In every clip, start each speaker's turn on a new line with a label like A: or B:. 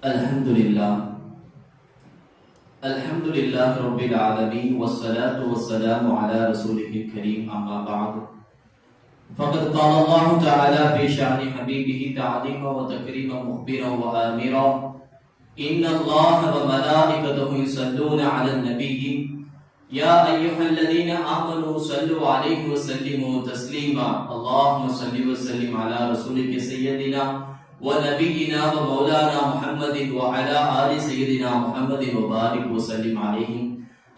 A: Alhamdulillah. Alhamdulillah Rabbil Alameen. Wassalatu wassalamu ala Rasulihil Kareem. Amma ba'd. Faqad qala Allah Ta'ala fi sha'ni habibihi ta'zima wa takrima mukhbira wa amira. Inna Allah wa malaikatahu yusalluna ala an-nabiyyi. Ya ayyuhalladhina amanu sallu alayhi wa sallimu taslima. Allahumma salli wa sallim ala rasulika sayyidina ونبينا ومولانا محمد وعلى آل سيدنا محمد وبارك وسلم عليهم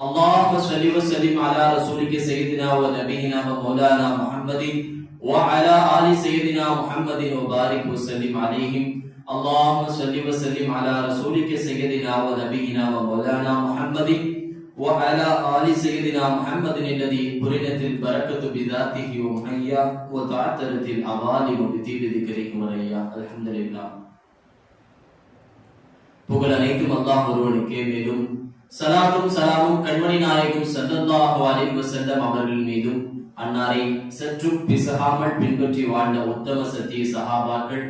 A: اللهم صل وسلم على رسولك سيدنا ونبينا ومولانا محمد وعلى آل سيدنا محمد وبارك وسلم عليهم اللهم صل وسلم على رسولك سيدنا ونبينا ومولانا محمد وعلى آل سيدنا محمد الذي قرنت البركة بذاته ومحياه وتعترت الأغاني بطيب ذكره ورياه الحمد لله. புகழ் அனைத்தும் அல்லாஹ் ஒருவனுக்கே. மேலும் ஸலாத்தும் ஸலாமும் கண்மணி நாயகம் ஸல்லல்லாஹு அலைஹி வஸல்லம் அவர்கள் மீதும் அன்னாரை சற்றும் பிசகாமல் பின்பற்றி வாழ்ந்த உத்தம சத்திய சஹாபாக்கள்,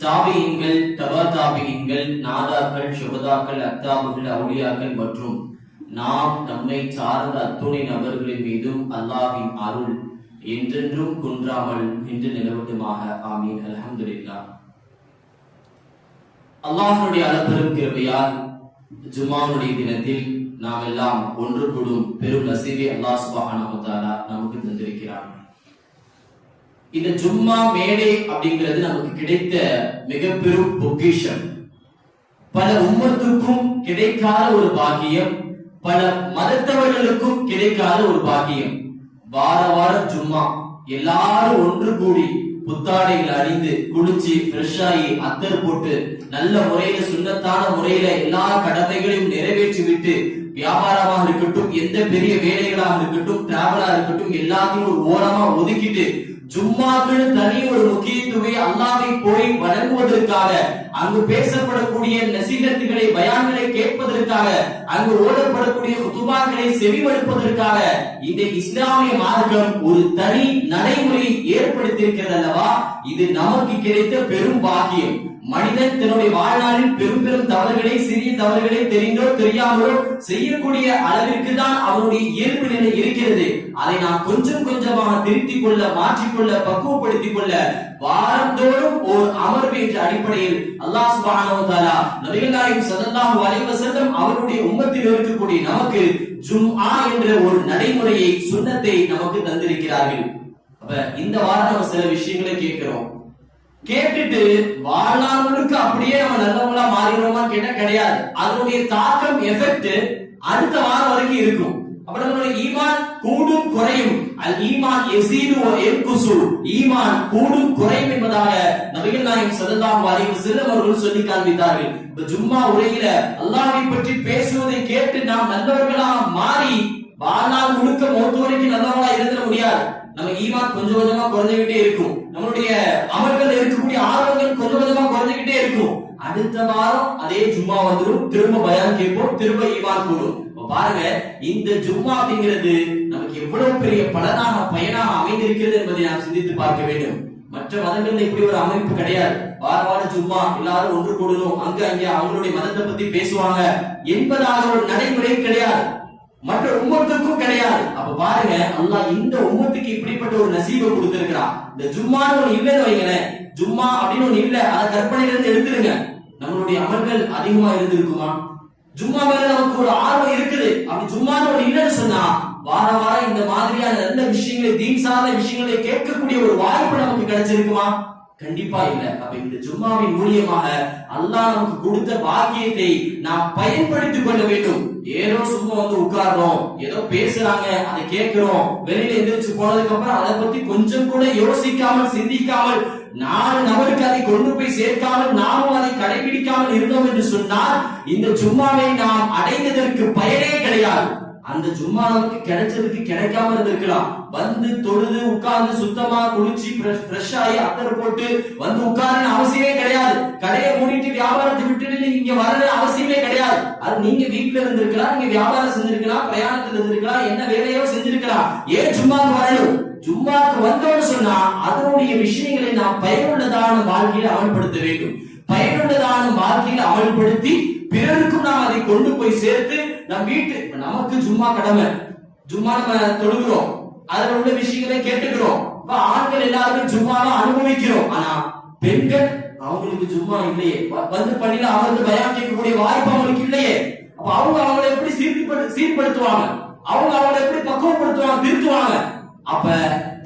A: தாபிஈன்கள், தபா தாபிஈன்கள், நாதாக்கள், சுஹதாக்கள், அக்தாபுகள், அவுலியாக்கள் மற்றும் நாம் நம்மை சார்ந்த அத்துணை நபர்களின் மீதும் அல்லாஹ்வின் அருள் என்றென்றும் குன்றாமல் நின்று நிலவட்டுமாக. ஆமீன். அல்ஹம்துலில்லாஹ். அல்லாஹ்வுடைய அளப்பெரும் கிருபையால் ஜும்ஆவுடைய தினத்தில் நாம் எல்லாம் ஒன்று கூடும் பெரும் நசீபை அல்லாஹ் சுப்ஹானஹு வ தஆலா நமக்கு தந்திருக்கிறார். இந்த ஜும்மா மேடை அப்படிங்கிறது நமக்கு கிடைத்த மிக பெரும் பொக்கிஷம். பல உம்மத்துக்கும் கிடைக்காத ஒரு பாக்கியம், பல மதத்தவர்களுக்கும் கிடைக்காத ஒரு பாக்கியம். வார வாரம் ஜும்மா எல்லாரும் ஒன்று கூடி புத்தாடைகள் அணிந்து குளிச்சு ஃப்ரெஷ் ஆகி அத்தர் போட்டு நல்ல முறையில சுன்னத்தான முறையில எல்லா கடமைகளையும் நிறைவேற்றி விட்டு வியாபாரமாக இருக்கட்டும், எந்த பெரிய வேலைகளாக இருக்கட்டும், டிராவலா இருக்கட்டும், எல்லாத்தையும் ஒரு ஓரமா ஒதுக்கிட்டு ஜும்மாக்கு தனி ஒரு முக்கியத்துவை அல்லாஹ்வை போய் வணங்குவதற்காக, அங்கு பேசப்படக்கூடிய நசீகத்துகளை பயான்களை கேட்பதற்காக, அங்கு ஓதப்படக்கூடிய குதுபாக்களை செவிமடுப்பதற்காக இந்த இஸ்லாமிய மார்க்கம் ஒரு தனி நடைமுறையை ஏற்படுத்தியிருக்கிறது அல்லவா? இது நமக்கு கிடைத்த பெரும் பாக்கியம். மனிதன் தன்னுடைய வாழ்நாளில் பெரும் பெரும் தவறுகளை, சிறிய தவறுகளை தெரிந்தோ தெரியாமலோ செய்யக்கூடிய அளவிற்கு தான் அவனுடைய இயல்பு நிலை இருக்கிறது. அதை நாம் கொஞ்சம் கொஞ்சமாக திருத்திக் கொள்ள, மாற்றிக்கொள்ள, பக்குவப்படுத்திக் கொள்ள வாரந்தோறும் ஓர் அமர்வு என்ற அடிப்படையில் அல்லாஹ் சுப்ஹானஹு வ தஆலா நபிகள் நாயகம் ஸல்லல்லாஹு அலைஹி வஸல்லம் அவருடைய உம்மத்தில் இருக்கக்கூடிய நமக்கு ஜும்ஆ என்ற ஒரு நடைமுறையை, சுன்னத்தை நமக்கு தந்திருக்கிறார்கள். அப்ப இந்த வாரம் நம்ம சில விஷயங்களை கேட்கிறோம். கேட்டுட்டு வாழ்நாள் முழுக்க அப்படியே நம்ம நல்லவங்களா மாறிடுவோமா கேட்டா கிடையாது. அதனுடைய தாக்கம், எஃபெக்ட் அடுத்த வாரம் வரைக்கும் இருக்கும். அப்ப நம்மளுடைய ஈமான் கூடும் குறையும். அல் ஈமான் யஸீது வ யன்குசு, ஈமான் கூடும் குறையும் என்பதாக நபிகள் நாயகம் ஸல்லல்லாஹு அலைஹி வஸல்லம் அவர்கள் சொல்லி காண்பித்தார்கள். இப்ப ஜும்மா உரையில அல்லாஹ்வை பற்றி பேசுவதை கேட்டு நாம் நல்லவர்களாக மாறி வாழ்நாள் முழுக்க மௌத் வரைக்கும் நல்லவங்களா இருந்திட முடியாது. நம்ம ஈமான் கொஞ்சம் கொஞ்சமா குறைஞ்சுக்கிட்டே இருக்கும். நம்மளுடைய அமல்கள் இருக்கக்கூடிய ஆர்வங்கள் கொஞ்சம் கொஞ்சமா குறைஞ்சுக்கிட்டே இருக்கும். அடுத்த வாரம் அதே ஜும்மா வந்துடும், திரும்ப பயான் கேட்போம், திரும்ப ஈமான் கூடும். பாருங்க, இந்த ஜும்மா அப்படிங்கிறது நமக்கு எவ்வளவு பெரிய பலனாக, பயனாக அமைந்திருக்கிறது என்பதை நாம் சிந்தித்து பார்க்க வேண்டும். மற்ற மதங்கள்ல இப்படி ஒரு அமைப்பு கிடையாது. வார வாரம் ஜும்மா எல்லாரும் ஒன்று கூடணும், அங்க அங்க அவங்களுடைய மதத்தை பத்தி பேசுவாங்க என்பதாக ஒரு நடைமுறை கிடையாது. மற்ற உம்மத்துக்கும் கிடையாது. அப்ப பாருங்க, அல்லாஹ் இந்த உம்மத்துக்கு இப்படிப்பட்ட ஒரு நசீபை கொடுத்திருக்கிறான். இந்த ஜும்மான்னு ஒண்ணு இல்லைன்னு வைங்களேன், ஜும்மா அப்படின்னு ஒண்ணு இல்ல, அதை கற்பனையில இருந்து எடுத்துருங்க. நம்மளுடைய அமல்கள் அதிகமா இருந்திருக்குமா? ஜும்மா மேல நமக்கு ஒரு ஆர்வம் இருக்குது. அப்படி ஜும்மான்னு ஒண்ணு இல்லைன்னு சொன்னா வார வாரம் இந்த மாதிரியான நல்ல விஷயங்களை, தீன் சார்ந்த விஷயங்களை கேட்கக்கூடிய ஒரு வாய்ப்பு நமக்கு கிடைச்சிருக்குமா? கண்டிப்பா இல்ல. அப்ப இந்த ஜும்மாவின் மூலியமாக அல்லாஹ் நமக்கு கொடுத்த பாக்கியத்தை நாம் பயன்படுத்திக் கொள்ள வேண்டும். ஏதோ சும்மா வந்து உட்கார்றோம், ஏதோ பேசுறாங்க, அதை கேட்கிறோம், வெளியில எந்திரிச்சு போனதுக்கு அப்புறம் அதை பத்தி கொஞ்சம் கூட யோசிக்காமல், சிந்திக்காமல், 4 நபருக்கு அதை கொண்டு போய் சேர்க்காமல், நாமும் அதை கடைபிடிக்காமல் இருந்தோம் என்று சொன்னால் இந்த ஜும்மாவை நாம் அடைந்ததற்கு பயனே கிடையாது. அந்த ஜும்மா நமக்கு கிடைச்சதுக்கு கிடைக்காம இருந்திருக்கலாம். வந்து தொழுது உட்கார்ந்து சுத்தமா குளிச்சு ஃப்ரெஷ் ஆகி அத்தர் போட்டு வந்து உட்காருன்னு அவசியமே கிடையாது. கடையை மூடிட்டு வியாபாரத்தை விட்டுட்டு நீங்க இங்க வர அவசியமே கிடையாது. அது நீங்க வீட்டுல இருந்திருக்கலாம், நீங்க வியாபாரம் செஞ்சிருக்கலாம், பிரயாணத்துல இருந்திருக்கலாம், என்ன வேலையோ செஞ்சிருக்கலாம். ஏன் ஜும்மாக்கு வரணும்? ஜும்மாக்கு வந்தோம்னு சொன்னா அதனுடைய விஷயங்களை நாம் பயனுள்ளதான வாழ்க்கையில அமல்படுத்த வேண்டும். பயனுள்ளதான வாழ்க்கையில அமல்படுத்தி பிறருக்கும் நாம் அதை கொண்டு போய் சேர்த்து நம் வீட்டு நமக்கு ஜும்மா கடமை, ஜும்மா நம்ம தொழுகிறோம், அதுல உள்ள விஷயங்களை கேட்டுக்கிறோம். ஆண்கள் எல்லாருக்கும் ஜும்மாவை அனுபவிக்கிறோம். ஆனா பெண்கள் அவங்களுக்கு ஜும்மா இல்லையே, வந்து பள்ளியில அமர்ந்து பயான் கேட்கக்கூடிய வாய்ப்பு அவங்களுக்கு இல்லையே. அப்ப அவங்க அவங்களை எப்படி சீர்படுத்துவாங்க, அவங்க அவங்களை எப்படி பக்குவப்படுத்துவாங்க, திருத்துவாங்க? அப்ப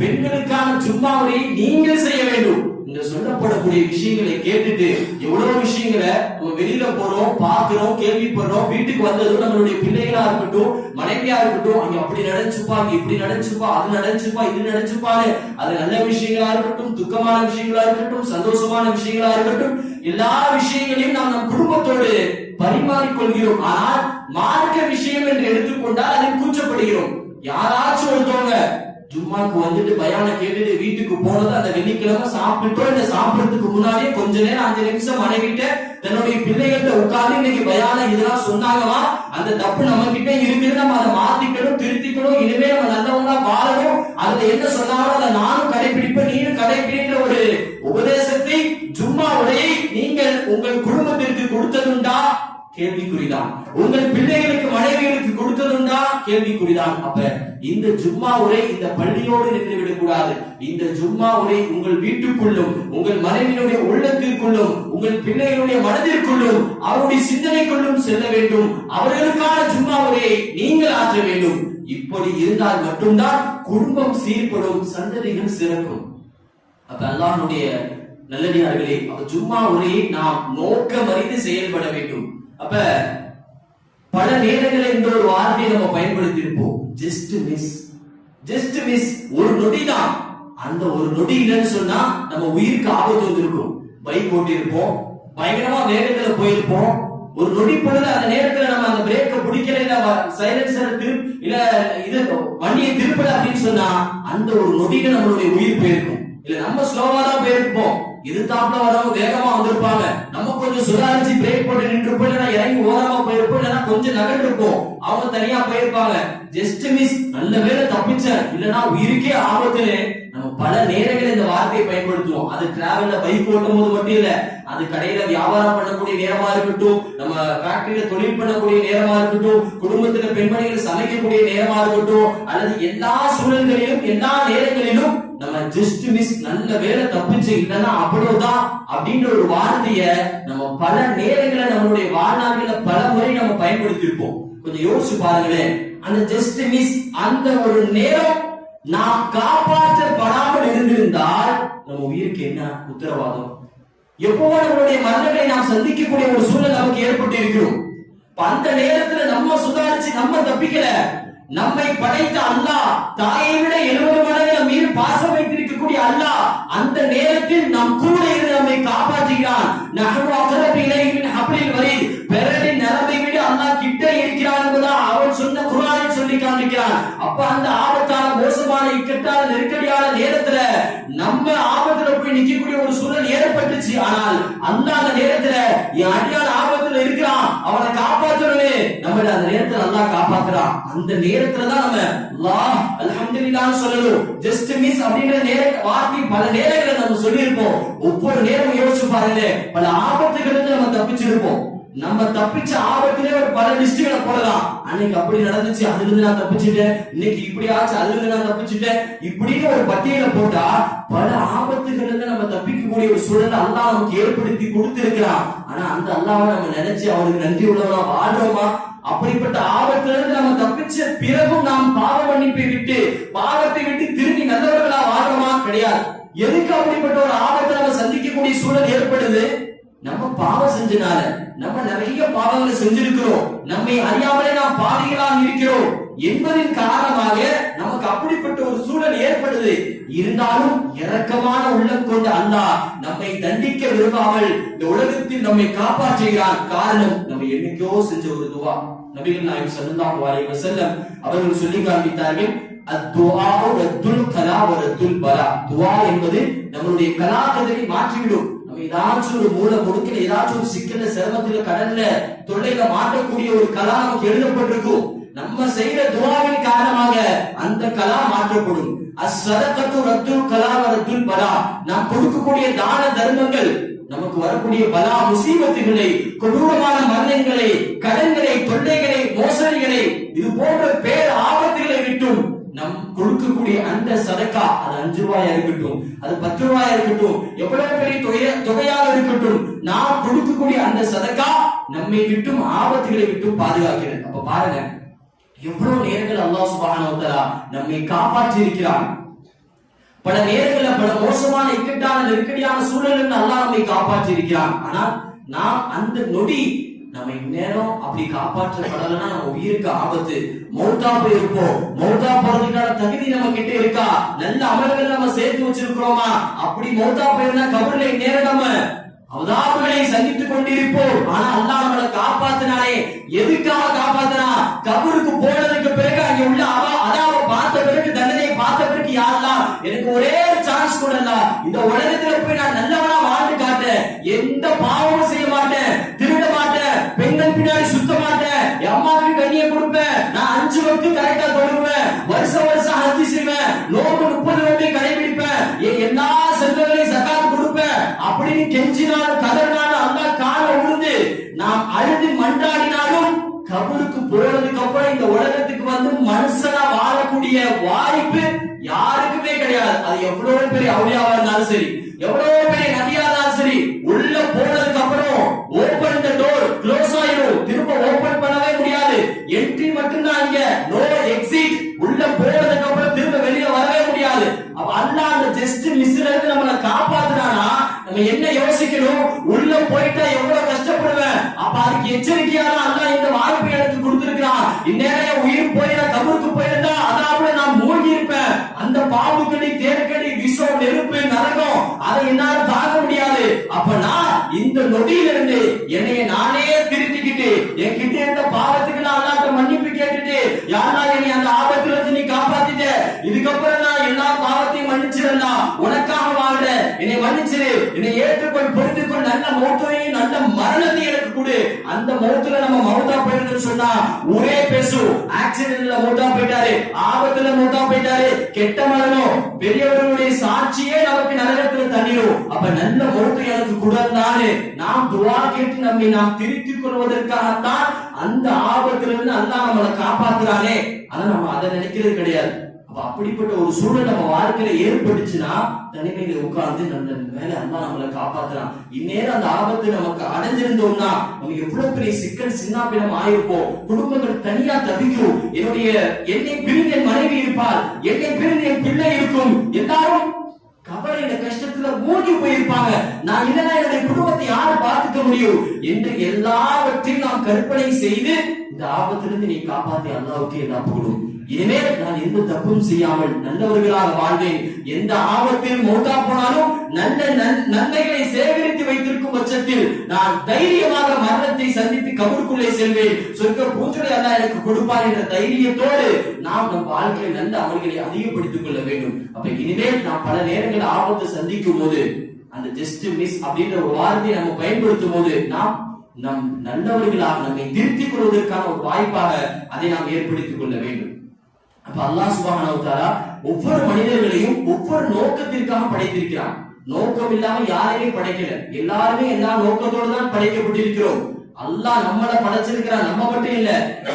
A: பெண்களுக்கான ஜும்மாவை நீங்கள் செய்ய வேண்டும். இந்த சொல்லப்படக்கூடிய விஷயங்களை கேட்டுட்டு எவ்வளவு விஷயங்களை நம்ம வெளியில போறோம், பாக்குறோம், கேள்விப்படுறோம். வீட்டுக்கு வந்ததும் நம்மளுடைய பிள்ளைகளா இருக்கட்டும், மனைவியா இருக்கட்டும், அங்க அப்படி நடந்துச்சுப்பா, அங்க இப்படி நடந்துச்சுப்பா, அது நடந்துச்சுப்பா, இது நடந்துச்சுப்பான்னு, அது நல்ல விஷயங்களா இருக்கட்டும், துக்கமான விஷயங்களா இருக்கட்டும், சந்தோஷமான விஷயங்களா இருக்கட்டும், எல்லா விஷயங்களையும் நாம் நம் குடும்பத்தோடு பரிமாறிக்கொள்கிறோம். ஆனால் மார்க்க விஷயம் என்று எடுத்துக்கொண்டால் அதில் கூச்சப்படுகிறோம். யாராச்சும் ஒருத்தவங்க ஜும்மாக்கு வந்துட்டு பயான கேட்டுட்டு வீட்டுக்கு போனது அந்த வெள்ளிக்கிழமை சாப்பிட்டோம், இந்த சாப்பிடறதுக்கு முன்னாடியே கொஞ்ச நேரம் 5 நிமிஷம் மனைவிட்ட தன்னுடைய பிள்ளைகிட்ட உட்கார்ந்து இன்னைக்கு பயான இதெல்லாம் சொன்னாங்கமா, அந்த தப்பு நம்ம கிட்ட இருக்குது, நம்ம அதை மாத்திக்கணும், திருத்திக்கணும், இனிமே நம்ம நல்லவங்களா வாழணும், அதுல என்ன சொன்னாலும் அதை நானும் கடைபிடிப்பேன், நீயும் கடைபிடிக்கிற ஒரு உபதேசத்தை ஜும்மா உரையை நீங்கள் உங்கள் குடும்பத்திற்கு கொடுத்ததுண்டா? கேள்விக்குறிதான். உங்கள் பிள்ளைகளுக்கு மனைவிகளுக்கு கொடுத்ததுண்டா? கேள்விக்குறிதான். அப்ப இந்த ஜும்மா உரை இந்த பள்ளியோடு நின்று விடக்கூடாது. இந்த ஜும்மா உரை உங்கள் வீட்டுக்குள்ளும், உங்கள் மனைவியினுடைய உள்ளத்திற்குள்ளும், உங்கள் பிள்ளைகளுடைய மனதிற்குள்ளும், அவருடைய சிந்தனைக்குள்ளும் செல்ல வேண்டும். அவர்களுக்கான ஜும்மா உரையை நீங்கள் ஆற்ற வேண்டும். இப்படி இருந்தால் மட்டும்தான் குடும்பம் சீர்படும், சந்ததிகள் சிறக்கும். அப்ப அல்லாஹ்வுடைய நல்லடியார்களே, அப்ப ஜும்மா உரையை நாம் நோக்கம் அறிந்து செயல்பட வேண்டும். அப்ப பல நேரங்களில் இந்த ஒரு வார்த்தையை நம்ம பயன்படுத்தி இருப்போம், ஜஸ்ட் மிஸ். ஜஸ்ட் மிஸ், ஒரு நொடி தான். அந்த ஒரு நொடி இல்லைன்னு சொன்னா நம்ம உயிருக்கு ஆபத்து வந்திருக்கும். பைக் ஓட்டி இருப்போம், பயங்கரமா வேகத்துல போயிருப்போம், ஒரு நொடி பொழுது அந்த நேரத்துல நம்ம அந்த பிரேக்க பிடிக்கல, இல்ல சைலன்சர் இல்ல இது வண்டியை திருப்பல அப்படின்னு சொன்னா அந்த ஒரு நொடியில நம்மளுடைய உயிர் போயிருக்கும். இல்ல நம்ம ஸ்லோவா தான் போயிருப்போம், எதிர்த்தாப்புல வரவங்க வேகமா வந்திருப்பாங்க, நம்ம கொஞ்சம் சுதாரிச்சு பிரேக் போட்டு நின்றுப்போம், இல்லைன்னா இறங்கி ஓரமா போயிருப்போம், இல்லைன்னா கொஞ்சம் நகர்ந்திருப்போம், அவங்க தனியா போயிருப்பாங்க. ஜஸ்ட் மிஸ், நல்ல வேளை தப்பிச்ச, இல்லைன்னா உயிருக்கே ஆபத்துன்னு நம்ம பல நேரங்களில் இந்த வார்த்தையை பயன்படுத்துவோம். அது டிராவல்ல பைக் ஓட்டும் போது மட்டும் இல்ல, அது கடையில வியாபாரம் பண்ணக்கூடிய நேரமா இருக்கட்டும், நம்ம ஃபேக்டரியில தொழில் பண்ணக்கூடிய நேரமா இருக்கட்டும், குடும்பத்துல பெண்மணிகள் சமைக்கக்கூடிய நேரமா இருக்கட்டும், அல்லது எல்லா சூழல்களிலும் எல்லா நேரங்களிலும் நம்ம ஜஸ்ட் மிஸ், நல்ல வேலை தப்பிச்சு, இல்லைன்னா அவ்வளவுதான் அப்படின்ற ஒரு வார்த்தைய நம்ம பல நேரங்களை நம்மளுடைய வாழ்நாள்ல பல முறை நம்ம பயன்படுத்தி இருப்போம். கொஞ்சம் யோசிச்சு பாருங்களேன், அந்த ஜஸ்ட் மிஸ், அந்த ஒரு நேரம் நாம் காப்பாற்றப்படாமல் இருந்திருந்தால் நம்ம உயிருக்கு என்ன உத்தரவாதம்? எப்பவோ நம்மளுடைய மரணங்களை நாம் சந்திக்கக்கூடிய ஒரு சூழல் நமக்கு ஏற்பட்டு இருக்கிறோம். அந்த நேரத்துல நம்ம சுதாரிச்சு நம்ம தப்பிக்கல, நம்மை படைத்த அல்லாஹ், தாயை விட 70 மடங்கு நம் மீது பாசம் வைத்திருக்கக்கூடிய அல்லாஹ் அந்த நேரத்தில் நம் கூட இருந்து நம்மை காப்பாற்றுகிறான். நஹ்னு அக்ரபு இலைஹி மின் ஹப்லில் வரீத், பெரலின் நரம்பை விட அல்லாஹ் கிட்ட இருக்கிறான் என்பதா அவன் சொன்ன குர்ஆனில் சொல்லி காண்பிக்கிறான். அப்ப அந்த ஆபத்தான, மோசமான, இக்கட்டான, நெருக்கடியான நேரத்துல நம்ம ஆபத்துல போய் நிக்கக்கூடிய ஒரு சூழல் ஏற்பட்டுச்சு. ஆனால் அல்லாஹ் அந்த நேரத்துல என் அடியான் ஆபத்துல இருக்கிறான், அவனை காப்பாற்றணுமே, நம்மள அந்த நேரத்துல அல்லாஹ் காப்பாத்துறான். அந்த நேரத்துலதான் நம்ம அல்லாஹ் அல்ஹம்துலில்லாஹ் சொல்லணும். ஜஸ்ட் மிஸ் அப்படிங்கிற வார்த்தை பல நேரங்களில் நம்ம சொல்லியிருப்போம். ஒவ்வொரு நேரமும் யோசிச்சு பாருங்க, பல ஆபத்துகளுக்கு நம்ம தப்பிச்சிருப்போம். நம்ம தப்பிச்ச ஆபத்திலே ஒரு பல லிஸ்டுகளை போடலாம். அன்னைக்கு அப்படி நடந்துச்சு, அதுல இருந்து நான் தப்பிச்சுட்டேன், இன்னைக்கு இப்படி ஆச்சு, அதுல இருந்து நான் தப்பிச்சுட்டேன், இப்படின்னு ஒரு பட்டியலை போட்டா பல ஆபத்துகள் இருந்து நம்ம தப்பிக்கக்கூடிய ஒரு சூழலை அல்லாஹ் நமக்கு ஏற்படுத்தி கொடுத்திருக்கிறான். ஆனா அந்த அல்லாஹ்வை நம்ம நினைச்சு அவருக்கு நன்றி உள்ளவனா வாழ்றோமா? அப்படிப்பட்ட ஆபத்துல இருந்து நம்ம தப்பிச்ச பிறகும் நாம் பாவ மன்னிப்பை விட்டு, பாவத்தை விட்டு திரும்பி நல்லவர்களா வாழ்றோமா? கிடையாது. எதுக்கு அப்படிப்பட்ட ஒரு ஆபத்தை நம்ம சந்திக்கக்கூடிய சூழல் ஏற்படுது? நம்ம பாவம் செஞ்சனால. நம்ம நிறைய பாவங்களை செஞ்சிருக்கிறோம், நம்மை அறியாமலே நாம் பாவிகளாக இருக்கிறோம் என்பதின் காரணமாக நமக்கு அப்படிப்பட்ட ஒரு சூழல் ஏற்படுது. இருந்தாலும் இரக்கமான உள்ளம் கொண்ட அல்லாஹ் நம்மை தண்டிக்க விரும்பாமல் இந்த உலகத்தில் நம்மை காப்பாற்றுகிறான். காரணம், நம்ம என்னைக்கோ செஞ்ச ஒரு துவா. நபிகள் நாயகம் ஸல்லல்லாஹு அலைஹி வஸல்லம் அவர்கள் சொல்லி காண்பித்தார்கள், அத்துஆ ரத்துல் கலா வ ரத்துல் பலா. துஆ என்பது நம்மளுடைய கலாக்கதிரை மாற்றிவிடும். நம்ம ஏதாச்சும் ஒரு மூல முடுக்கில, ஏதாச்சும் ஒரு சிக்கல்ல, சிரமத்துல, கடல்ல, தொல்லையில மாட்டக்கூடிய ஒரு கலா நமக்கு எழுதப்பட்டிருக்கும். நம்ம செய்யற துஆவின் காரணமாக அந்த கலா மாற்றப்படும். அஸ்ஸதகத்து ரத்துல் கலா வ ரத்துல் பலா. நாம் கொடுக்கக்கூடிய தான தர்மங்கள் நமக்கு வரக்கூடிய பலா முசீபத்துகளை, கொடூரமான மரணங்களை, கடன்களை, தொல்லைகளை, மோசடிகளை, இது போன்ற பேர் ஆபத்துகளை விட்டும் நம் கொடுக்கக்கூடிய அந்த சதக்கா, அது 5 ரூபாயா இருக்கட்டும், அது 10 ரூபாயா இருக்கட்டும், எவ்வளவு பெரிய தொகையாக இருக்கட்டும், நாம் கொடுக்கக்கூடிய அந்த சதக்கா நம்மை விட்டும் ஆபத்துகளை விட்டும் பாதுகாக்கிறது. அப்ப பாருங்க, எவ்வளவு நேரங்கள் அல்லாஹ் சுப்ஹானஹு வ தஆலா நம்மை காப்பாற்றி இருக்கிறான். பல நேரங்களில் பல மோசமான இக்கட்டான நெருக்கடியான சூழலில் அல்லாஹ் நம்மை காப்பாற்றி இருக்கிறான். ஆனால் நாம் அந்த நொடி நம்ம இந்நேரம் அப்படி காப்பாற்றப்படலைன்னா நம்ம உயிருக்கு ஆபத்து, மௌத்தா போயிருப்போம். மௌத்தா போறதுக்கான தகுதி நம்ம கிட்ட இருக்கா? நல்ல அமல்கள் நம்ம சேர்த்து வச்சிருக்கிறோமா? அப்படி மௌத்தா போயிருந்தா கபர்ல இந்நேரம் நம்ம அதாபுகளை சந்தித்துக் கொண்டிருப்போம். ஆனா அல்லாஹ் நம்மளை காப்பாத்தினானே. எதுக்காக காப்பாத்தினா? கபருக்கு போனதுக்கு பிறகு அங்க உள்ள அதாவை பார்த்த பிறகு, தண்டனை பார்த்த பிறகு, யா அல்லாஹ் எனக்கு ஒரே ஒரு சான்ஸ் கொடுல்ல, இந்த உலகத்துல போய் நான் நல்லவனா வாழ்ந்து காட்டேன், எந்த பாவமும் செய்ய மாட்டேன், திருட மாட்டேன், பெண்கள் பின்னாடி சுத்த மாட்டேன், என் அம்மாவுக்கு கண்ணியம் கொடுப்பேன், நான் 5 வக்து கரெக்டா தொழுவேன், வருஷம் ஹஜ் செய்வேன், நோம்பு 30 நோம்பை கடைபிடிப்பேன், எல்லா செல்வங்களையும் ஸகாத் கொடுப்பேன் அப்படின்னு கெஞ்சினாலும் கதறினாலும் அல்லாஹ் காலை விழுந்து நாம் அழுது மன்றாடினாலும் கபருக்கு போறதுக்கு அப்புறம் இந்த உலகத்துக்கு வந்து மனுஷனா வாழக்கூடிய வாய்ப்பு யாருக்குமே கிடையாது. அது எவ்வளவு பெரிய அவுலியாவா இருந்தாலும் சரி, எவ்வளவு பெரிய நபியா இருந்தாலும் சரி, உள்ள போனதுக்கு அப்புறம் ஓபன் த டோர், க்ளோஸ் ஆயிடும், திரும்ப ஓபன் பண்ணவே முடியாது. என்ட்ரி மட்டும்தான், இங்க நோ எக்ஸிட். உள்ள போனதுக்கு அப்புறம் திரும்ப வெளியே வரவே முடியாது. அப்ப அல்லாஹ் அந்த ஜஸ்ட் மிஸ்ல இருந்து நம்மளை காப்பாத்துறானா, நம்ம என்ன யோசிக்கணும்? உள்ள போயிட்டா எவ்வளவு கஷ்டப்படுவேன். அப்ப அதுக்கு எச்சரிக்கையாக அல்லாஹ் இந்த வாய்ப்பை எனக்கு கொடுத்திருக்கிறான். இந்நேரம் உயிர் போயிட கபருக்கு போயிருந்தா அதாவது நான் மூழ்கி இருப்பேன். அந்த பாம்புக்கடி, தேர்க்கடி, விஷம், நெருப்பு, நரகம் அதை என்னால தாங்க முடியாது. அப்ப நான் இந்த நொடியிலிருந்து என்னைய நானே திருத்திக்கிட்டு, என்கிட்ட இருந்த பாவத்துக்கு நான் அல்லாஹ்ட்ட மன்னிப்பு கேட்டுட்டு, யா அல்லாஹ் என்னை அந்த ஆபத்துல இருந்து நீ காப்பாத்திட்ட, இதுக்கப்புறம் நான் எல்லா பாவத்தையும் மன்னிச்சிடலாம், உனக்காக வாழ்றேன், என்னை மன்னிச்சிரு, என்னை ஏற்றுக்கொள், பொறுத்துக்கொள், நல்ல மௌத்தையும் நல்ல மரணத்தையும் எனக்கு கொடு. அந்த மௌத்துல நம்ம மௌத்தா போயிருந்தோம்னு சொன்னா ஊரே பேசும், ஆக்சிடென்ட்ல மௌத்தா போயிட்டாரு, ஆபத்துல மௌத்தா போயிட்டாரு, கெட்ட மரணம், பெரியவர்களுடைய சாட்சியே நமக்கு நரகத்துல தள்ளிடும். அப்ப நல்ல மௌத்தை எனக்கு கொடுத்தாரு நாம் துஆ கேட்டு நம்மை நாம் திருத்திக் கொள்வதற்காகத்தான் அந்த ஆபத்திலிருந்து அல்லாஹ் நம்மளை காப்பாத்துறானே. ஆனா நம்ம அதை நினைக்கிறது கிடையாது. அப்படிப்பட்ட ஒரு சூழல் நம்ம வாழ்க்கையில ஏற்பட்டுச்சுன்னா தனிமையில உட்கார்ந்து நம்ம மேல அல்லாஹ் நம்மளை காப்பாத்துறான். இந்நேரம் அந்த ஆபத்து நமக்கு அடைஞ்சிருந்தோம்னா நம்ம எவ்வளவு பெரிய சிக்கல் சின்னாபினம் ஆயிருப்போம். குடும்பங்கள் தனியா தவிக்கும். என்னை பிரிந்து என் மனைவி இருப்பார், என்னை பிரிந்து என் பிள்ளை இருக்கும், எல்லாரும் கவலையில கஷ்டத்துல மூழ்கி போயிருப்பாங்க. நான் இல்லைன்னா என்னுடைய குடும்பத்தை யாரும் பார்த்துக்க முடியும் என்று எல்லாவற்றையும் நாம் கற்பனை செய்து இந்த ஆபத்திலிருந்து நீ காப்பாத்தி அல்லாஹ்வுக்கு எல்லா புகழும். இனிமேல் நான் எந்த தப்பும் செய்யாமல் நல்லவர்களாக வாழ்வேன். எந்த ஆபத்தில் மௌத்தா போனாலும் நல்ல நன்மைகளை சேகரித்து வைத்திருக்கும் பட்சத்தில் நான் தைரியமாக மரணத்தை சந்தித்து கபருக்குள்ளே செல்வேன். சொர்க்க பூஞ்சொலை அல்லாஹ் எனக்கு கொடுப்பார் என்ற தைரியத்தோடு நாம் நம் வாழ்க்கையில் நல்ல அமல்களை அதிகப்படுத்திக் கொள்ள வேண்டும். அப்ப இனிமேல் நாம் பல நேரங்கள் ஆபத்தை சந்திக்கும் போது அந்த ஜஸ்ட் மிஸ் அப்படின்ற ஒரு வார்த்தையை நம்ம பயன்படுத்தும் போது நாம் நம் நல்லவர்களாக நம்மை திருத்திக் கொள்வதற்கான ஒரு வாய்ப்பாக அதை நாம் ஏற்படுத்திக் கொள்ள வேண்டும். அப்ப அல்லாஹ் சுப்ஹானஹு வ தஆலா ஒவ்வொரு மனிதர்களையும் ஒவ்வொரு நோக்கத்திற்காக படைத்திருக்கிறான். நோக்கம் இல்லாம யாரையுமே படைக்கல. எல்லாருமே எல்லா நோக்கத்தோடு தான் படைக்கப்பட்டிருக்கிறோம். அல்லாஹ் நம்மளை படைச்சிருக்கிறான். நம்ம மட்டும் இல்ல,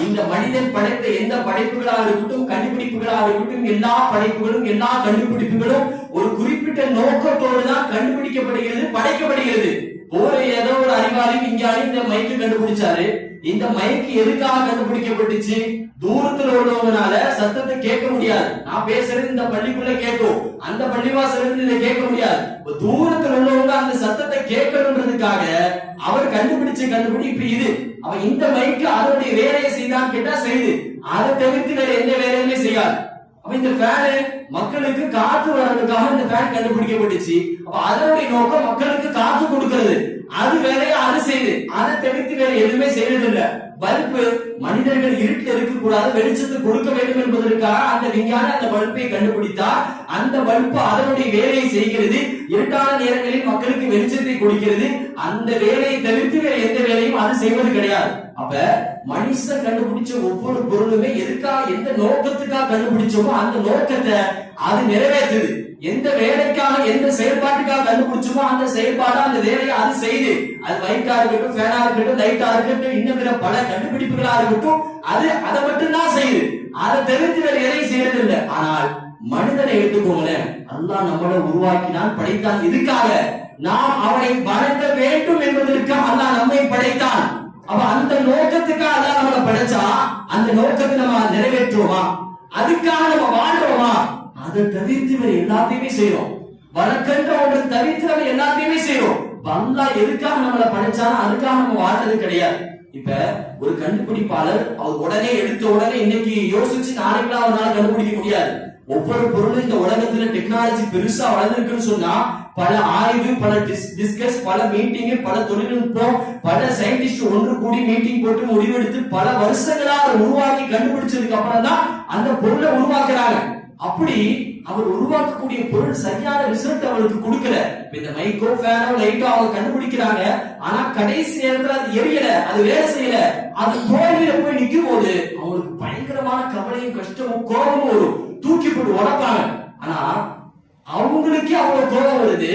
A: இந்த மனிதன் படைத்த எந்த படைப்புகளாக இருக்கட்டும், கண்டுபிடிப்புகளாக இருக்கட்டும், எல்லா படைப்புகளும் எல்லா கண்டுபிடிப்புகளும் ஒரு குறிப்பிட்ட நோக்கத்தோடு தான் கண்டுபிடிக்கப்படுகிறது, படைக்கப்படுகிறது. ஏதோ ஒரு அறிவாளி விஞ்ஞானி இந்த மைக்கு கண்டுபிடிச்சாரு. இந்த மைக்கு எதுக்காக கண்டுபிடிக்கப்பட்டுச்சு? தூரத்துல உள்ளவங்கனால சத்தத்தை கேட்க முடியாது. நான் பேசுறது இந்த பள்ளிக்குள்ள கேட்கும், அந்த பள்ளிவாசல இருந்து இதை கேட்க முடியாது. தூரத்துல உள்ளவங்க அந்த சத்தத்தை கேட்கணுன்றதுக்காக அவர் கண்டுபிடிச்ச கண்டுபிடிப்பு இது. அவ இந்த மைக்கு அதனுடைய வேலையை செய்தான்னு கேட்டா செய்யுது. அதை தவிர்த்து வேற எந்த வேலையுமே செய்யாது. அப்ப இந்த ஃபேன் மக்களுக்கு காற்று வர்றதுக்காக இந்த ஃபேன் கண்டுபிடிக்கப்பட்டுச்சு. அப்ப அதனுடைய நோக்கம் மக்களுக்கு காற்று கொடுக்கிறது. அது வேலையை அது செய்யுது. அதை தவிர்த்து வேற எதுவுமே செய்யறது இல்ல. பல்பு மனிதர்கள் இருட்டில் இருக்கக்கூடாது, வெளிச்சத்தை கொடுக்க வேண்டும் என்பதற்காக அந்த விஞ்ஞானி அந்த பல்பை கண்டுபிடித்தார். அந்த பல்பு அதனுடைய வேலையை செய்கிறது. இருட்டான நேரங்களில் மக்களுக்கு வெளிச்சத்தை கொடுக்கிறது. அந்த வேலையை தவிர்த்து வேற எந்த வேலையும் அது செய்வது கிடையாது. அப்ப மனுஷன் கண்டுபிடிச்ச ஒவ்வொரு பொருளுமே எதுக்காக எந்த நோக்கத்துக்காக கண்டுபிடிச்சோமோ அந்த நோக்கத்தை அது நிறைவேற்றுது. எந்த வேலைக்காக எந்த செயல்பாட்டுக்காக கண்டுபிடிச்சோமோ அந்த செயல்பாடு அந்த வேலையை அது செய்து, அது லைட்டா இருக்கட்டும், ஃபேனா இருக்கட்டும், லைட்டா இருக்கட்டும், இன்னும் பிற பல கண்டுபிடிப்புகளா இருக்கட்டும், அது அதை மட்டும்தான் செய்யுது. அதை தவிர்த்து வேற எதையும் செய்யறது இல்லை. ஆனால் மனிதனை எடுத்துக்கோங்களேன், அல்லாஹ் நம்மளை உருவாக்கினான், படைத்தான். இதுக்காக நாம் அவனை வணங்க வேண்டும் என்பதற்காக அல்லாஹ் நம்மை படைத்தான். அப்ப அந்த நோக்கத்துக்காக அல்லாஹ் நம்மளை படைச்சா அந்த நோக்கத்தை நம்ம நிறைவேற்றுவோமா? அதுக்காக நம்ம வாழ்றோமா? அதை தவிர்த்து வேற எல்லாத்தையுமே செய்யறோம். வழக்கன்ற ஒன்று தவிர்த்து நம்ம எல்லாத்தையுமே செய்யறோம். அல்லாஹ் எதுக்காக நம்மளை படைச்சாலும் அதுக்காக நம்ம வாழ்றது கிடையாது. இப்ப ஒரு கண்டுபிடிப்பாளர் அவர் உடனே எடுத்த உடனே இன்னைக்கு யோசிச்சு நாளைக்குலாம் அவரால் கண்டுபிடிக்க முடியாது. ஒவ்வொரு பொருளும் இந்த உலகத்துல டெக்னாலஜி பெருசா வளர்ந்துருக்குன்னு சொன்னா பல ஆய்வு, பல டிஸ்கஸ், பல மீட்டிங், பல தொழில்நுட்பம், பல சயின்டிஸ்ட் ஒன்று கூடி மீட்டிங் போட்டு முடிவெடுத்து பல வருஷங்களா அவர் உருவாக்கி கண்டுபிடிச்சதுக்கு அப்புறம் தான் அந்த பொருளை உருவாக்குறாங்க. அப்படி அவர் உருவாக்கக்கூடிய பொருள் சரியான ரிசல்ட் அவருக்கு கொடுக்கல. இந்த மைக்ரோ ஃபேனோ லைட்டோ அவங்க கண்டுபிடிக்கிறாங்க, ஆனா கடைசி நேரத்துல அது எரியல, அது வேலை செய்யல. அது தோல்வியில போய் நிக்கும் போது அவங்களுக்கு பயங்கரமான கவலையும் கஷ்டமும் கோபமும் வரும், தூக்கி போட்டு உடப்பாங்க. ஆனா அவங்களுக்கே அவ்வளவு கோபம் வருது.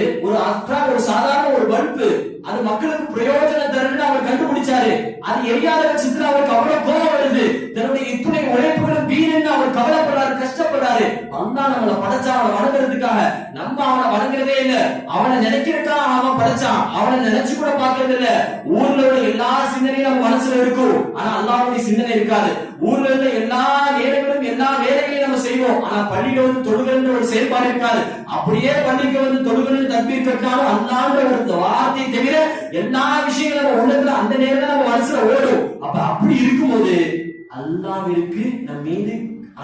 A: ஒரு சாதாரண ஒரு பல்பு அது மக்களுக்கு பிரயோஜனம் தருன்னு அவர் கண்டுபிடிச்சாரு, அது எரியாத பட்சத்துல அவருக்கு அவ்வளவு கோபம் வருது. தன்னுடைய இத்துணை உழைப்புகளும் வீணன்னு அவர் கவலைப்படுறாரு, கஷ்டப்படுறாரு. அல்லாஹ் நம்மளை படைச்சா அவனை வணங்குறதுக்காக, நம்ம அவனை வணங்குறதே இல்ல. அவனை நினைக்கிறதுக்காக அவன் படைச்சான், அவனை நினைச்சு கூட பாக்குறது இல்ல. ஊர்ல உள்ள எல்லா சிந்தனையும் நம்ம மனசுல இருக்கும், ஆனா அல்லாஹ்வுடைய சிந்தனை இருக்காது. ஊர்ல உள்ள எல்லா நேரங்களும் எல்லா வேலைகளையும் நம்ம செய்வோம், ஆனா பள்ளியில வந்து தொழுகின்ற ஒரு செயல்பாடு இருக்காது. அப்படியே பள்ளிக்கு வந்து தொழுகின்ற தக்பீர் கட்டினாலும் அல்லாஹ்ன்ற ஒரு வார்த்தை தவிர எல்லா விஷயங்களும் நம்ம உள்ளத்துல அந்த நேரத்துல நம்ம மனசுல ஓடும். அப்ப அப்படி இருக்கும்போது அல்லாஹ்விற்கு நம் மீது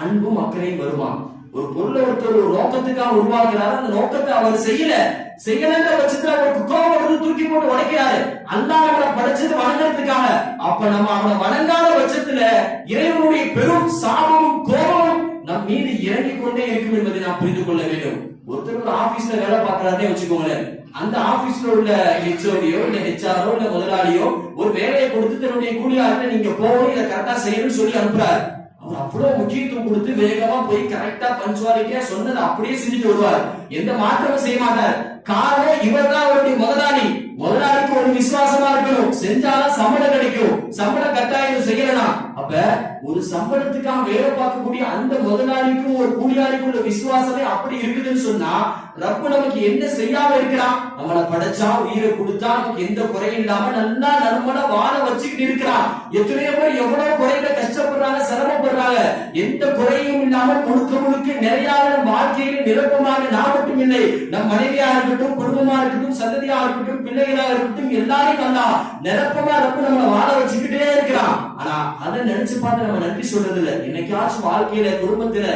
A: அன்பும் அக்கறையும் வருமா? ஒரு பொருளை ஒருத்தர் ஒரு நோக்கத்துக்காக உருவாக்குறாரு, அந்த நோக்கத்தை அவர் செய்யலன்ற பட்சத்துல அவருக்கு கோபம் வந்து தூக்கி போட்டு உடைக்கிறாரு. அல்லாஹ் அவனை படைச்சது வணங்குறதுக்காக. அப்ப நம்ம அவனை வணங்காத பட்சத்துல இறைவனுடைய பெரும் சாபமும் கோபமும் நம் மீது இறங்கி கொண்டே இருக்கும் என்பதை நாம் புரிந்து கொள்ள வேண்டும். ஒருத்தர் ஒரு ஆபீஸ்ல வேலை பார்க்கறாருன்னே வச்சுக்கோங்களேன், அந்த ஆபீஸ்ல உள்ள ஹெச்ஓடியோ இல்ல ஹெச்ஆரோ இல்ல முதலாளியோ ஒரு வேலையை கொடுத்து தன்னுடைய கூலியாளர்கிட்ட நீங்க போகணும், இதை கரெக்டா செய்யணும்னு சொல்லி அனுப்புறாரு. அவர் அவ்வளவு முக்கியத்துவம் கொடுத்து வேகமா போய் கரெக்டா பஞ்சுவாலிட்டியா சொன்னதை அப்படியே செஞ்சுட்டு வருவார், எந்த மாற்றமும் செய்ய மாட்டார். காரணம் இவர் தான் அவருடைய முதலாளிக்கு ஒரு விசுவாசமா இருக்கணும், செஞ்சாலும் சம்பளம் கிடைக்கும், சம்பளம் கட்டாயம் செய்யலாம். அப்ப ஒரு சம்பளத்துக்காக வேலை பார்க்கக்கூடிய அந்த முதலாளிக்கும் ஒரு கூலியாளிக்கும் உள்ள விசுவாசமே அப்படி இருக்குதுன்னு சொன்னா ரப்பு நமக்கு என்ன செய்யாம இருக்கிறான்? நம்மளை படைச்சா, உயிரை கொடுத்தா, நமக்கு எந்த குறையும் இல்லாம நல்லா நம்மள வாழ வச்சுக்கிட்டு இருக்கிறான். எத்தனையோ பேர் எவ்வளவு குறையில கஷ்டப்படுறாங்க, சிரமப்படுறாங்க. எந்த குறையும் இல்லாமல் முழுக்க நிறைய வாழ்க்கையில் நிரப்பமாக நான் மட்டும் இல்லை, நம் மனைவியா இருக்கட்டும், குடும்பமா இருக்கட்டும், சந்ததியா இருக்கட்டும், பிள்ளைகளா இருக்கட்டும், எல்லாரையும் நல்லா நிரப்பமா ரப்பு நம்மளை வாழ வச்சுக்கிட்டே இருக்கிறான். ஆனா அதை நினைச்சு பார்த்து நம்ம நன்றி சொல்றது இல்லை. என்னைக்காச்சும் வாழ்க்கையில குடும்பத்துல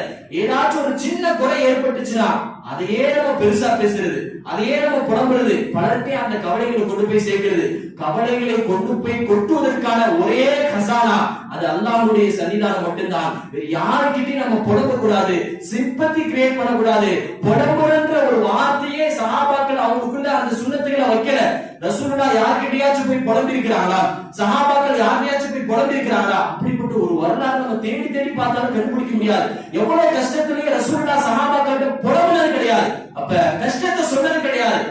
A: ஏதாச்சும் ஒரு சின்ன குறை ஏற்பட்டுச்சுன்னா அதையே நம்ம பெருசா பேசுறது, அதையே நம்ம புலம்புறது, பலர்கிட்ட அந்த கவலைகளை கொண்டு போய் சேர்க்கிறது. கவலைகளை கொண்டு போய் கொட்டுவதற்கான ஒரே கசானா அது அல்லாஹ்வுடைய சன்னிதானம் மட்டும்தான். யாருக்கிட்டையும் நம்ம புலம்ப கூடாது, சிம்பத்தி கிரியேட் பண்ணக்கூடாது. புலம்புறன்ற ஒரு வார்த்தையே சஹாபாக்கள் அவங்களுக்குள்ள அந்த சுன்னத்துகளை வைக்கல. ரசூலுல்லாஹ் யார்கிட்டயாச்சும் போய் புலம்பி இருக்கிறாங்களா? சஹாபாக்கள் யாரையாச்சும் போய் புலம்பி இருக்கிறாங்களா? அப்படிப்பட்ட ஒரு வரலாறு நம்ம தேடி பார்த்தாலும் கண்டுபிடிக்க முடியாது. எவ்வளவு கஷ்டத்திலேயே ரசூலுல்லாஹ் சஹாபாக்கள் புலம்புனது கிடையாது, அப்ப கஷ்டத்தை சொன்னது கிடையாது.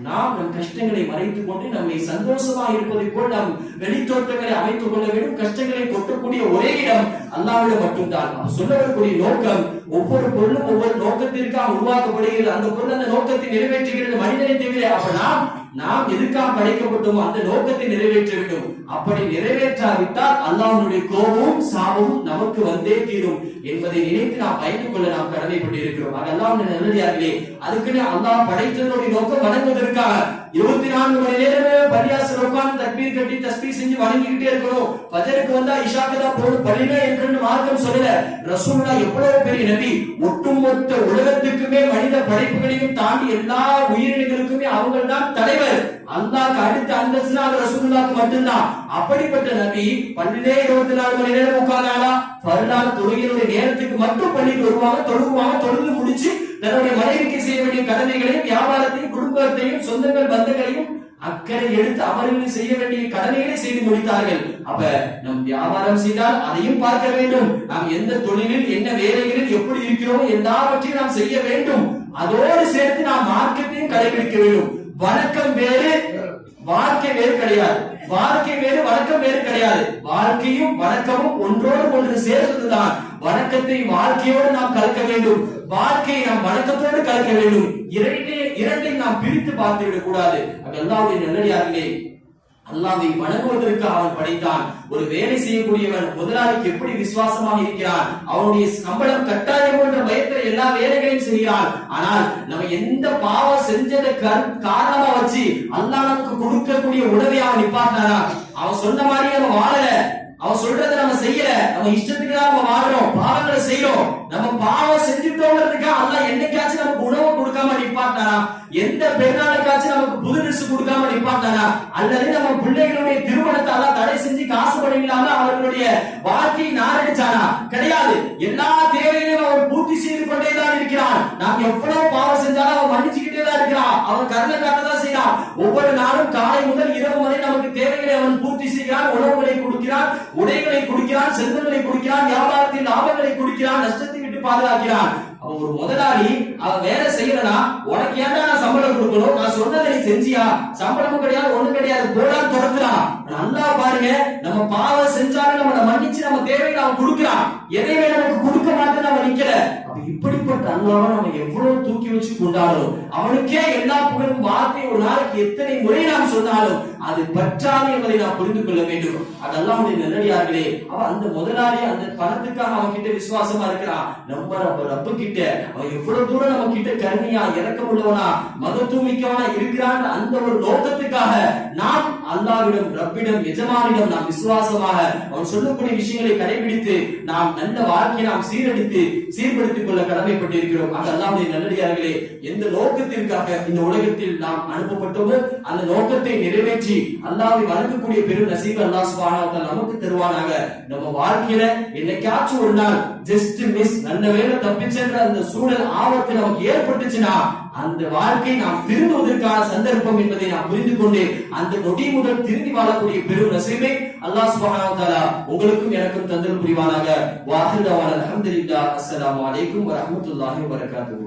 A: நாம் நம் கஷ்டங்களை மறைத்துக் கொண்டு நம்மை சந்தோஷமா இருப்பதை போல் நாம் வெளித்தோற்றங்களை அமைத்துக் கொள்ள வேண்டும். கஷ்டங்களை கொட்டக்கூடிய ஒரே இடம் அல்லாஹ்விடம் மட்டும்தான். சொல்ல வரக்கூடிய நோக்கம், ஒவ்வொரு பொருளும் ஒவ்வொரு நோக்கத்திற்காக உருவாக்கப்படுகிறது. அந்த பொருள் அந்த நோக்கத்தை நிறைவேற்றுகிறது மனிதனை தவிர. அப்ப நாம் எதுக்காக படைக்கப்பட்டோமோ அந்த நோக்கத்தை நிறைவேற்ற வேண்டும். அப்படி நிறைவேற்றாவிட்டால் அல்லாஹ்வுடைய கோபமும் சாபமும் நமக்கு வந்தே தீரும் என்பதை நினைத்து நாம் பயந்து கொள்ள நாம் கடமைப்பட்டு இருக்கிறோம். அல்லாஹ்வுடைய நல்லடியார்களே, அதுக்குன்னு அல்லாஹ் படைத்ததனுடைய நோக்கம் வணங்குவதற்காக 24 மணி நேரமே பள்ளியாசல் உட்கார்ந்து தக்பீர் கட்டி தஸ்பீஹ் செஞ்சு வணங்கிக்கிட்டே இருக்கணும். ஃபஜருக்கு வந்தா இஷாக்கு தான் போகணும், பள்ளியில இருக்கணும்னு மார்க்கம் சொல்லல. ரசூலுல்லாஹ் எவ்வளவு பெரிய நபி, ஒட்டுமொத்த உலகத்துக்குமே மனித படைப்புகளையும் தாண்டி எல்லா உயிரினங்களுக்குமே அவங்க தான் தலைவர். அல்லாஹ்க்கு அடுத்த அந்தஸ்து அது ரசூலுல்லாஹ்க்கு மட்டும்தான். அப்படிப்பட்ட நபி பள்ளியிலே 24 மணி நேரம் உட்கார்ந்தாங்களா? ஃபர்லான தொழுகையுடைய நேரத்துக்கு மட்டும் பள்ளிக்கு வருவாங்க, தொழுவாங்க, தொழுது முடிச்சு தன்னுடைய மனைவிக்கு செய்ய வேண்டிய கடமைகளையும் வியாபாரத்தையும் குடும்பத்தையும் சொந்தங்கள் பந்தங்களையும் அக்கறை எடுத்து அவர்கள் செய்ய வேண்டிய கடமைகளை செய்து முடித்தார்கள். அப்ப நம் வியாபாரம் செய்தால் அதையும் பார்க்க வேண்டும். நாம் எந்த தொழிலில் என்ன வேலைகளில் எப்படி இருக்கிறோம் எல்லாவற்றையும் நாம் செய்ய வேண்டும். அதோடு சேர்த்து நாம் மார்க்கத்தையும் கடைபிடிக்க வேண்டும். வணக்கம் வேறு வாழ்க்கை வேறு கிடையாது. வாழ்க்கை வேறு வணக்கம் வேறு கிடையாது. வாழ்க்கையும் வணக்கமும் ஒன்றோடு ஒன்று சேர்ந்ததுதான். வணக்கத்தை வாழ்க்கையோடு நாம் கலக்க வேண்டும். வாழ்க்கையை நாம் வணக்கத்தோடு கலக்க வேண்டும். இரண்டை நாம் பிரித்து பார்த்து விடக் கூடாது. அல்லாஹ்வுடைய நல்லடியார்களே, அல்லாஹ்வை வணங்குவதற்கு அவன் படைத்தான். ஒரு வேலை செய்யக்கூடியவன் முதலாளிக்கு எப்படி விசுவாசமாக இருக்கிறான், அவனுடைய சம்பளம் கட்டாயம் என்ற பயத்தில் எல்லா வேலைகளையும் செய்கிறான். ஆனால் நம்ம எந்த பாவம் செஞ்சதை காரணமா வச்சு அல்லாஹ் நமக்கு கொடுக்கக்கூடிய உணவை அவன் நிப்பாட்டானா? அவன் சொன்ன மாதிரி நம்ம வாழல, அவன் சொல்றதை நம்ம செய்யல, நம்ம இஷ்டத்துக்கு தான் நம்ம வாழறோம், பாவங்களை செய்யறோம். நம்ம பாவம் செஞ்சுட்டோங்கிறதுக்காக அல்லாஹ் என்னைக்காச்சும் நமக்கு உணவு கொடுக்காம நிப்பாட்டானா? எந்த பெருநாளுக்காச்சும் நமக்கு புது ட்ரெஸ் கொடுக்காம நிப்பாட்டானா? அல்லது நம்ம பிள்ளைகளுடைய திருமணத்தை அல்லாஹ் தடை செஞ்சு காசு பணம் இல்லாம அவர்களுடைய வாழ்க்கையை நாரடிச்சானா? கிடையாது. எல்லா தேவைகளையும் அவன் பூர்த்தி செய்து கொண்டேதான் இருக்கிறான். நாம் எவ்வளவு பாவம் செஞ்சாலும் அவன் மன்னிச்சுக்கிட்டே தான் இருக்கிறான். அவன் கருணை காட்டதான் செய்யறான். ஒவ்வொரு நாளும் காலை முதல் இரவு வரை நமக்கு தேவைகளை அவன் பூர்த்தி செய்கிறான். உணவுகளை கொடுக்கிறான், உடைகளை கொடுக்கிறான், செல்வங்களை கொடுக்கிறான், வியாபாரத்தில் லாபங்களை கொடுக்கிறான், நஷ்டத்தை விட்டு பாதுகாக்கிறான். அவன் ஒரு முதலாளி, அவன் வேலை செய்யறனா உனக்கு ஏன்டா நான் சம்பளம் கொடுக்கணும், நான் சொன்னதை நீ செஞ்சியா? சம்பளமும் கிடையாது, ஒண்ணும் கிடையாது, போடான்னு துரத்துறான். நல்லா பாருங்க, நம்ம பாவம் செஞ்சாலும் நம்மளை மன்னிச்சு நம்ம தேவையை அவன் கொடுக்கிறான். எதையுமே நமக்கு கொடுக்க மாட்டேன்னு அவன் நிக்கல. அப்ப இப்படிப்பட்ட அல்லாஹ்வை நம்ம எவ்வளவு தூக்கி வச்சு கொண்டாலும் அவனுக்கே எல்லா புகழும். வார்த்தை ஒரு நாளைக்கு எத்தனை முறை நாம் சொன்னாலும் அது பற்றாது என்பதை நாம் புரிந்து கொள்ள வேண்டும். அது அல்லாஹ்வுடைய நல்லடியார்களே, அவன் அந்த முதலாளி அந்த பணத்துக்காக அவன் கிட்ட விசுவாசமா இருக்கிறான். நம்ம ரப்பு கிட்ட அவன் எவ்வளவு தூரம் நம்ம கிட்ட கருணையா இரக்கம் உள்ளவனா மகத்துவமிக்கவனா இருக்கிறான். அந்த ஒரு நோக்கத்துக்காக நாம் அல்லாஹ்விடம் ரப்பிடம் எஜமானிடம் நாம் விசுவாசமாக அவன் சொல்லக்கூடிய விஷயங்களை கடைபிடித்து நாம் நல்ல வாழ்க்கையை நாம் சீர்படுத்திக் கொள்ள கடமைப்பட்டிருக்கிறோம். அந்த அல்லாஹ்வுடைய நல்லடியார்களே, எந்த நோக்கத்திற்காக இந்த உலகத்தில் நாம் அனுப்பப்பட்டோமோ அந்த நோக்கத்தை நிறைவேற்றி அல்லாஹ்வை வணங்கக்கூடிய பெரும் நசீபை அல்லாஹ் சுப்ஹானஹு வ தஆலா நமக்கு தருவானாக. நம்ம வாழ்க்கையில என்னைக்காச்சும் ஒரு நாள் ஜஸ்ட் மிஸ் நல்ல வேளை தப்பிச்சென்ற அந்த சூழல் ஆபத்து நமக்கு ஏற்பட்டுச்சுன்னா அந்த வாழ்க்கை நாம் திருந்துவதற்கான சந்தர்ப்பம் என்பதை நாம் புரிந்து கொண்டு அந்த நொடி முதல் திரும்பி வாழக்கூடிய பெரும் நசீபை அல்லாஹ் சுப்ஹானஹு வ தஆலா உங்களுக்கும் எனக்கும் தந்தல் புரிவானாக. வாஹிரு தஅவானா அல்ஹம்துலில்லாஹ். அஸ்ஸலாமு அலைக்கும் வரஹ்மத்துல்லாஹி வபரகாத்துஹு.